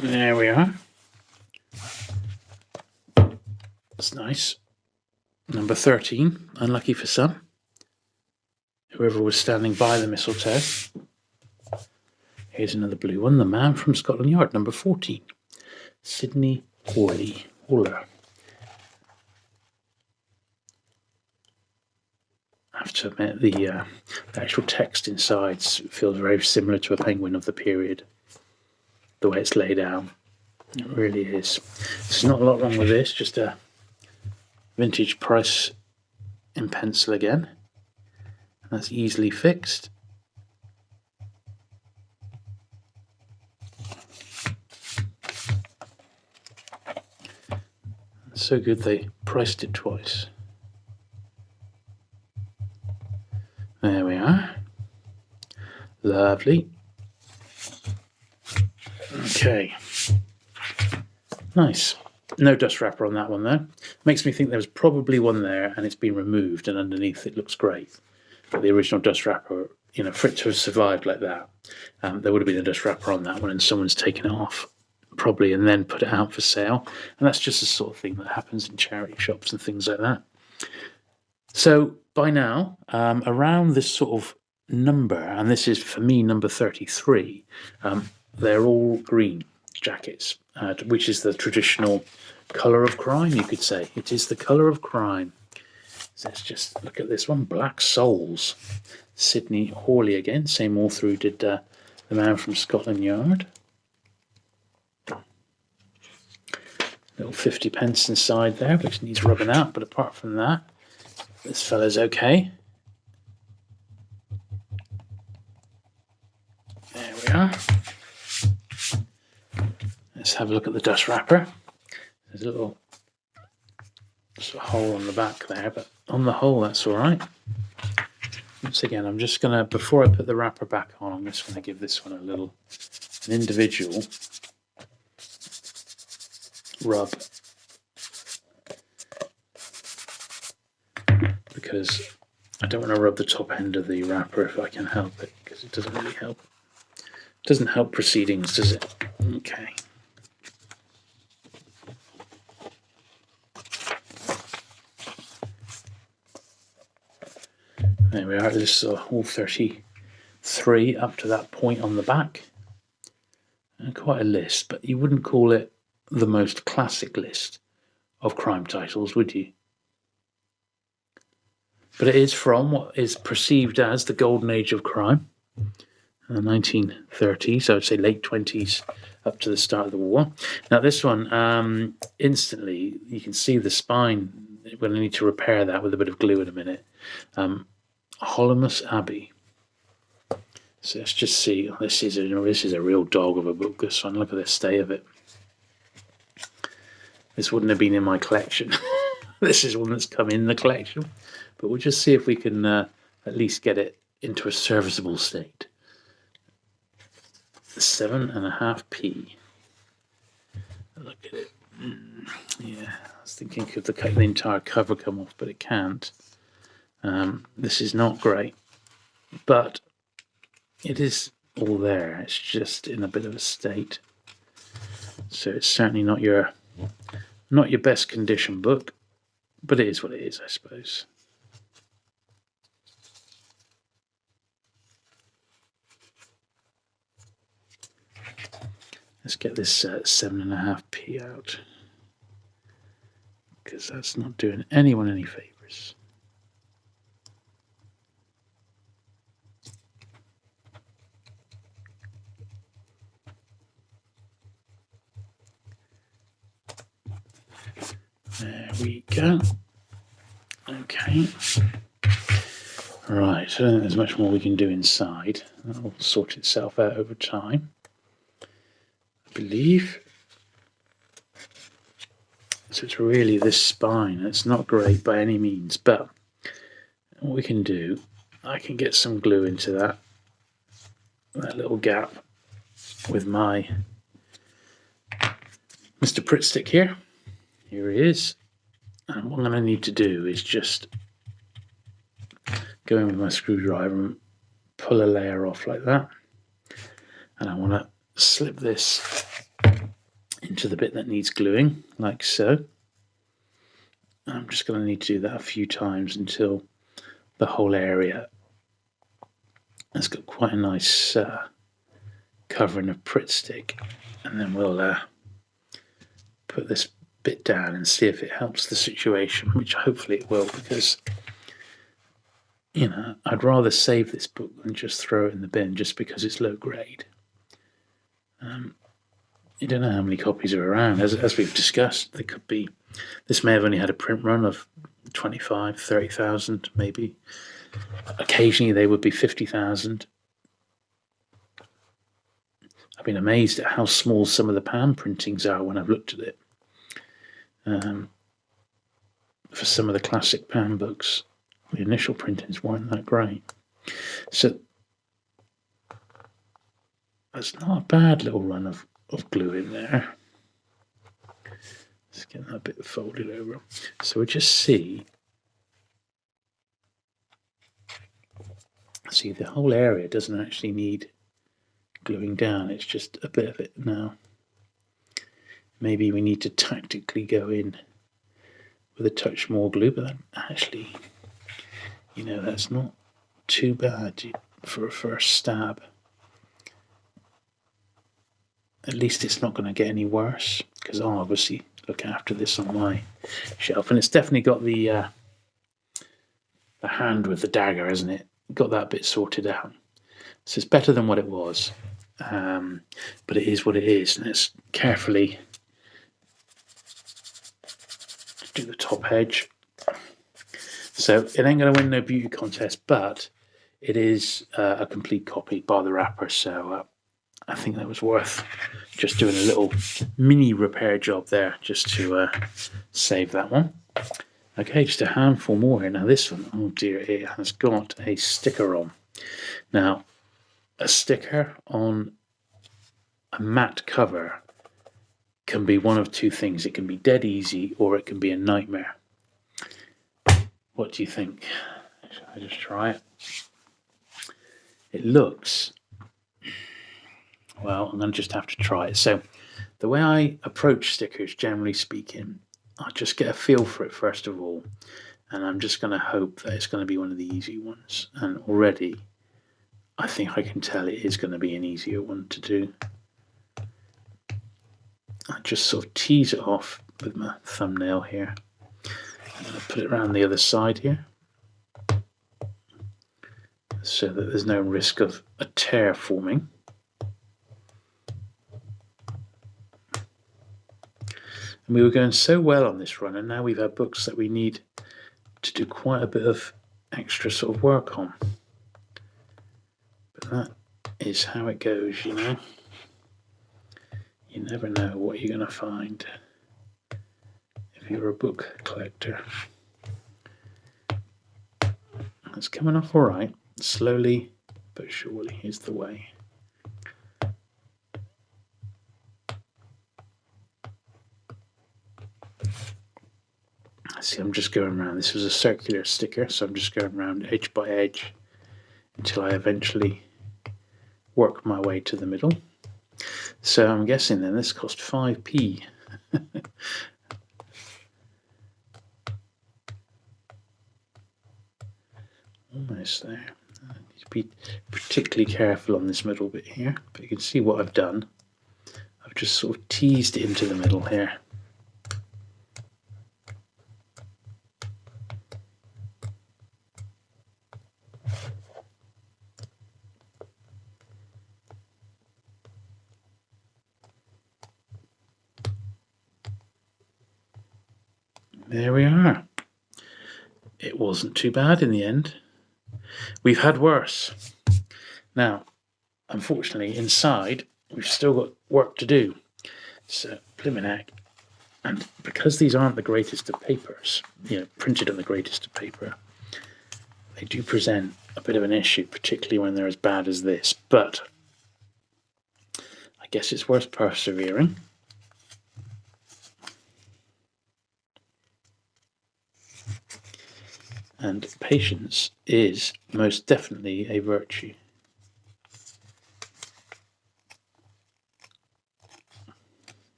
There we are. That's nice. Number 13, unlucky for some. Whoever was standing by the mistletoe. Here's another blue one. The Man from Scotland Yard, number 14. Sydney Haller. I have to admit, the actual text inside feels very similar to a penguin of the period. The way it's laid out. It really is. There's not a lot wrong with this, just a vintage price in pencil again. That's easily fixed. So good they priced it twice. There we are. Lovely. Okay. Nice. No dust wrapper on that one though. Makes me think there was probably one there and it's been removed, and underneath it looks great. But the original dust wrapper, you know, for it to have survived like that, there would have been a dust wrapper on that one and someone's taken it off probably and then put it out for sale. And that's just the sort of thing that happens in charity shops and things like that. So by now, around this sort of number, and this is for me number 33, they're all green jackets, which is the traditional colour of crime, you could say. It is the colour of crime. So let's just look at this one. Black Souls. Sydney Haller again. Same author who did The Man from Scotland Yard. Little 50 pence inside there, which needs rubbing out, but apart from that, this fella's okay. There we are. Let's have a look at the dust wrapper. There's a little sort of hole on the back there, but on the whole, that's all right. Once again, I'm just going to, before I put the wrapper back on, I'm just going to give this one an individual rub, because I don't want to rub the top end of the wrapper if I can help it, because it doesn't really help. It doesn't help proceedings, does it? Okay. There we are. This is all 33 up to that point on the back. And quite a list, but you wouldn't call it the most classic list of crime titles, would you? But it is from what is perceived as the golden age of crime, the 1930s, I would say late 20s up to the start of the war. Now this one, instantly, you can see the spine. We're going to need to repair that with a bit of glue in a minute. Holimus Abbey. So let's just see. This is a real dog of a book, this one. Look at the state of it. This wouldn't have been in my collection. This is one that's come in the collection. But we'll just see if we can at least get it into a serviceable state. 7.5p. Look at it. Yeah, I was thinking could the entire cover come off, but it can't. This is not great, but it is all there. It's just in a bit of a state. So it's certainly not your Not your best condition book, but it is what it is, I suppose. Let's get this 7.5p out, because that's not doing anyone any favours. There we go. Okay. Right, I don't think there's much more we can do inside. That'll sort itself out over time, I believe. So it's really this spine. It's not great by any means, but what we can do, I can get some glue into that little gap with my Mr. Pritt stick here. Here he is. And what I'm going to need to do is just go in with my screwdriver and pull a layer off like that. And I want to slip this into the bit that needs gluing, like so. And I'm just going to need to do that a few times until the whole area has got quite a nice covering of Pritt stick. And then we'll put this bit down and see if it helps the situation, which hopefully it will, because you know, I'd rather save this book than just throw it in the bin just because it's low grade. You don't know how many copies are around. As we've discussed, there could be, this may have only had a print run of 25, 30,000 maybe. Occasionally they would be 50,000. I've been amazed at how small some of the pan printings are when I've looked at it. For some of the classic pan books, the initial printings weren't that great. So that's not a bad little run of glue in there. Let's get that bit folded over. So we just see the whole area doesn't actually need gluing down, it's just a bit of it now. Maybe we need to tactically go in with a touch more glue, but that actually, you know, that's not too bad for a first stab. At least it's not going to get any worse, because I'll obviously look after this on my shelf. And it's definitely got the hand with the dagger, hasn't it? Got that bit sorted out. So it's better than what it was. But it is what it is. And let's carefully do the top edge. So it ain't going to win no beauty contest, but it is a complete copy bar the wrapper. So I think that was worth just doing a little mini repair job there just to save that one. Okay, just a handful more here. Now this one, oh dear, it has got a sticker on. Now, a sticker on a matte cover can be one of two things. It can be dead easy or it can be a nightmare. What do you think? Should I just try it? It looks... Well, I'm going to just have to try it. So the way I approach stickers, generally speaking, I just get a feel for it first of all. And I'm just going to hope that it's going to be one of the easy ones. And already, I think I can tell it is going to be an easier one to do. I just sort of tease it off with my thumbnail here. I'm going to put it around the other side here, so that there's no risk of a tear forming. And we were going so well on this run, and now we've had books that we need to do quite a bit of extra sort of work on. But that is how it goes, you know. You never know what you're going to find if you're a book collector. It's coming off all right, slowly but surely is the way. See, I'm just going around. This was a circular sticker, so I'm just going around edge by edge until I eventually work my way to the middle. So I'm guessing then this cost 5p. Almost there. I need to be particularly careful on this middle bit here, but you can see what I've done. I've just sort of teased it into the middle here. There we are. It wasn't too bad in the end. We've had worse. Now, unfortunately, inside, we've still got work to do. So, blimmin' heck. And because these aren't the greatest of papers, printed on the greatest of paper, they do present a bit of an issue, particularly when they're as bad as this. But I guess it's worth persevering. And patience is most definitely a virtue.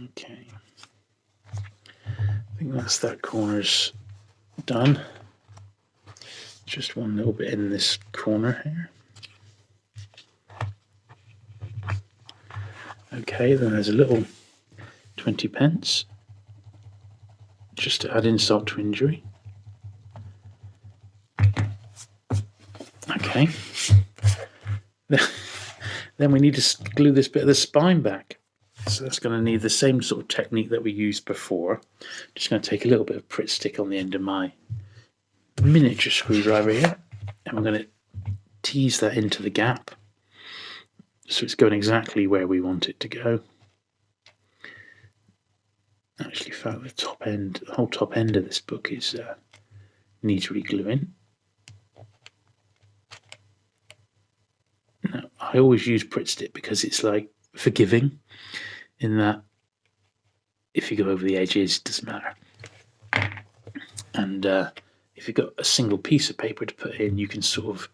Okay. I think that corner's done. Just one little bit in this corner here. Okay, then there's a little 20 pence, just to add insult to injury. Okay. Then we need to glue this bit of the spine back. So that's going to need the same sort of technique that we used before. Just going to take a little bit of Pritt stick on the end of my miniature screwdriver here, and we're going to tease that into the gap. So it's going exactly where we want it to go. Actually, in fact, the whole top end of this book needs re-gluing. Now, I always use Pritt stick because it's like forgiving, in that if you go over the edges, it doesn't matter. And if you've got a single piece of paper to put in, you can sort of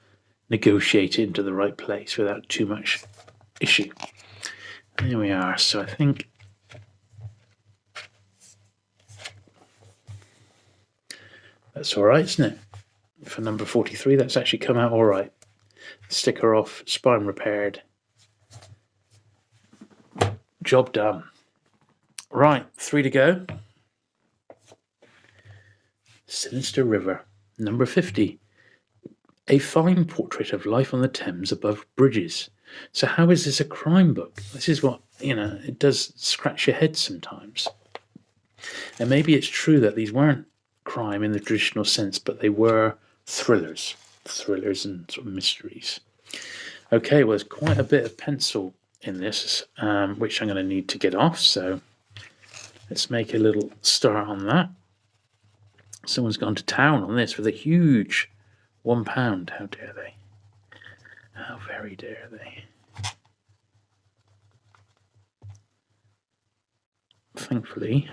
negotiate it into the right place without too much issue. There we are. So I think that's all right, isn't it? For number 43, that's actually come out all right. Sticker off, spine repaired. Job done. Right, 3 to go. Sinister River, number 50. A fine portrait of life on the Thames above bridges. So how is this a crime book? This is what, it does scratch your head sometimes. And maybe it's true that these weren't crime in the traditional sense, but they were thrillers and sort of mysteries. Okay, well, there's quite a bit of pencil in this, which I'm going to need to get off. So let's make a little start on that. Someone's gone to town on this with a huge £1. How dare they? How very dare they? Thankfully,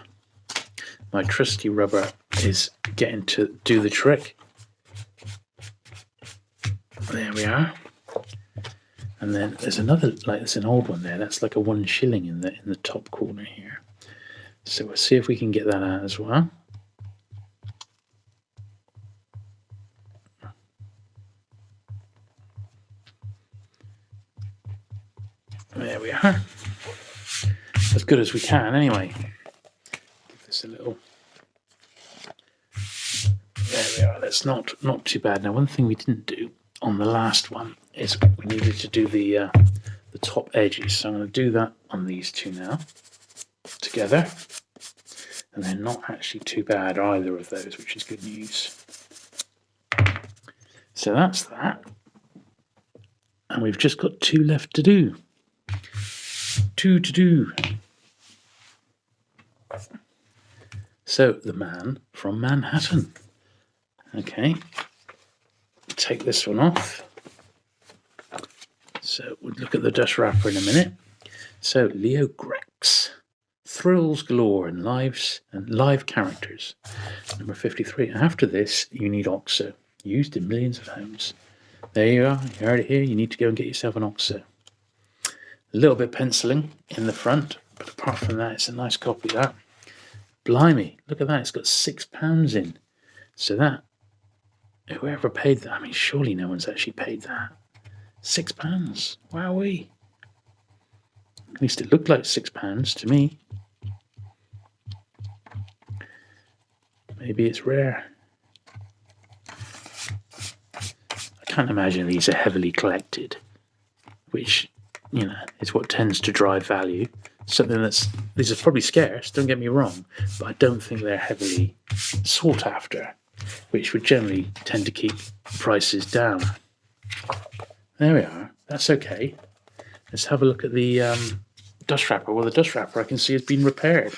my trusty rubber is getting to do the trick. There we are. And then there's another, there's an old one there. That's like a 1 shilling in the top corner here. So we'll see if we can get that out as well. There we are. As good as we can, anyway. Give this a little. There we are. That's not too bad. Now, one thing we didn't do on the last one is we needed to do the top edges. So I'm going to do that on these two now, together. And they're not actually too bad, either of those, which is good news. So that's that. And we've just got 2 left to do. 2 to do. So, the man from Manhattan. Okay. Take this one off. So, we'll look at the dust wrapper in a minute. So, Leo Grex. Thrills galore and live characters. Number 53. After this, you need OXO. Used in millions of homes. There you are. You heard it here. You need to go and get yourself an OXO. A little bit penciling in the front, But apart from that, it's a nice copy, that. Blimey, look at that, it's got £6 in. So that, whoever paid that, I mean, surely no one's actually paid that. £6, wowee. At least it looked like £6 to me. Maybe it's rare. I can't imagine these are heavily collected, which, you know, is what tends to drive value. Something these are probably scarce, don't get me wrong, but I don't think they're heavily sought after, which would generally tend to keep prices down. There we are, that's okay. Let's have a look at the dust wrapper. Well, the dust wrapper I can see has been repaired.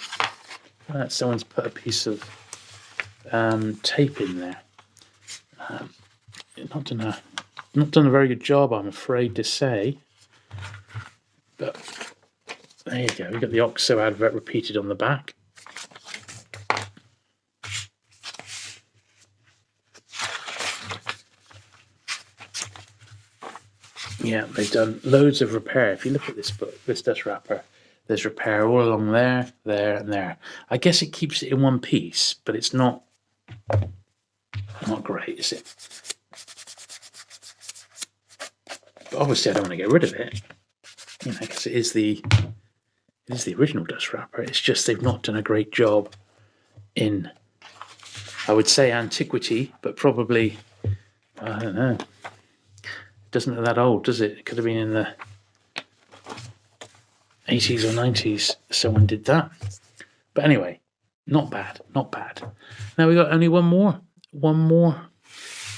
Someone's put a piece of tape in there. Not done a very good job, I'm afraid to say. But there you go. We've got the OXO advert repeated on the back. Yeah, they've done loads of repair. If you look at this book, this dust wrapper, there's repair all along there, there, and there. I guess it keeps it in one piece, but it's not great, is it? But obviously, I don't want to get rid of it, you know, because it is the original dust wrapper. It's just they've not done a great job in, I would say, antiquity, but probably, I don't know. It doesn't look that old, does it? It could have been in the 80s or 90s someone did that. But anyway, not bad, not bad. Now we've got only one more.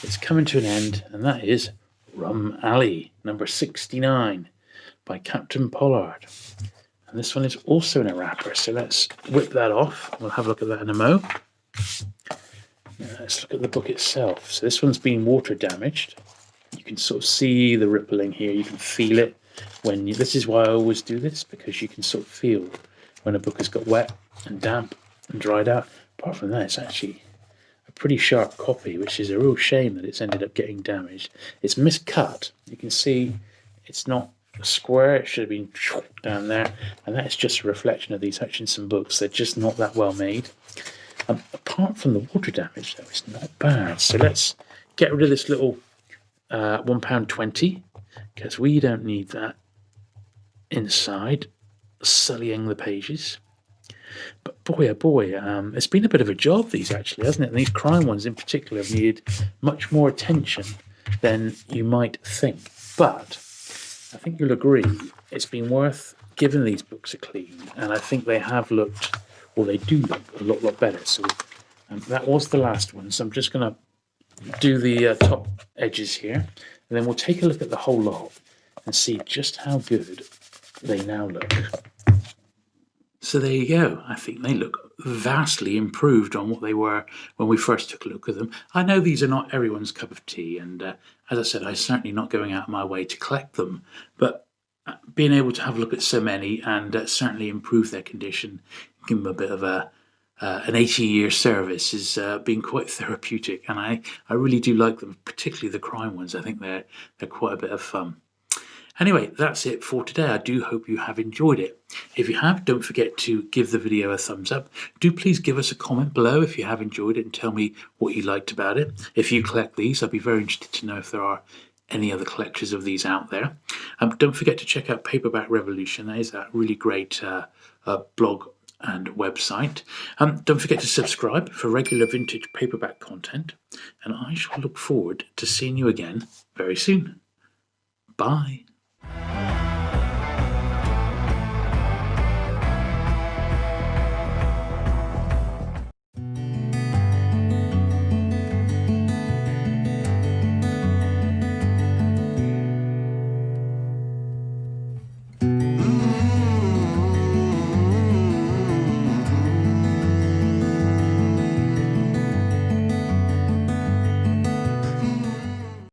It's coming to an end, and that is Rum Alley, number 69 by Captain Pollard. And this one is also in a wrapper, so let's whip that off. We'll have a look at that in a mo. Now let's look at the book itself. So this one's been water damaged. You can sort of see the rippling here. You can feel it this is why I always do this, because you can sort of feel when a book has got wet and damp and dried out. Apart from that, it's actually a pretty sharp copy, which is a real shame that it's ended up getting damaged. It's miscut. You can see it's not square. It should have been down there, and that is just a reflection of these Hutchinson books. They're just not that well made. Apart from the water damage, though, it's not bad. So let's get rid of this little £1.20, because we don't need that inside sullying the pages. But boy, oh boy, it's been a bit of a job, these actually, hasn't it? And these crime ones in particular have needed much more attention than you might think. But I think you'll agree it's been worth giving these books a clean, and I think they have looked, or they do look a lot better. So that was the last one. So I'm just going to do the top edges here, and then we'll take a look at the whole lot and see just how good they now look. So there you go. I think they look vastly improved on what they were when we first took a look at them. I know these are not everyone's cup of tea, and as I said, I'm certainly not going out of my way to collect them, but being able to have a look at so many and certainly improve their condition, give them a bit of an 80-year service, has been quite therapeutic, and I really do like them, particularly the crime ones. I think they're quite a bit of fun. Anyway, that's it for today. I do hope you have enjoyed it. If you have, don't forget to give the video a thumbs up. Do please give us a comment below if you have enjoyed it and tell me what you liked about it. If you collect these, I'd be very interested to know if there are any other collectors of these out there. Don't forget to check out Paperback Revolution. That is a really great blog and website. Don't forget to subscribe for regular vintage paperback content, and I shall look forward to seeing you again very soon. Bye.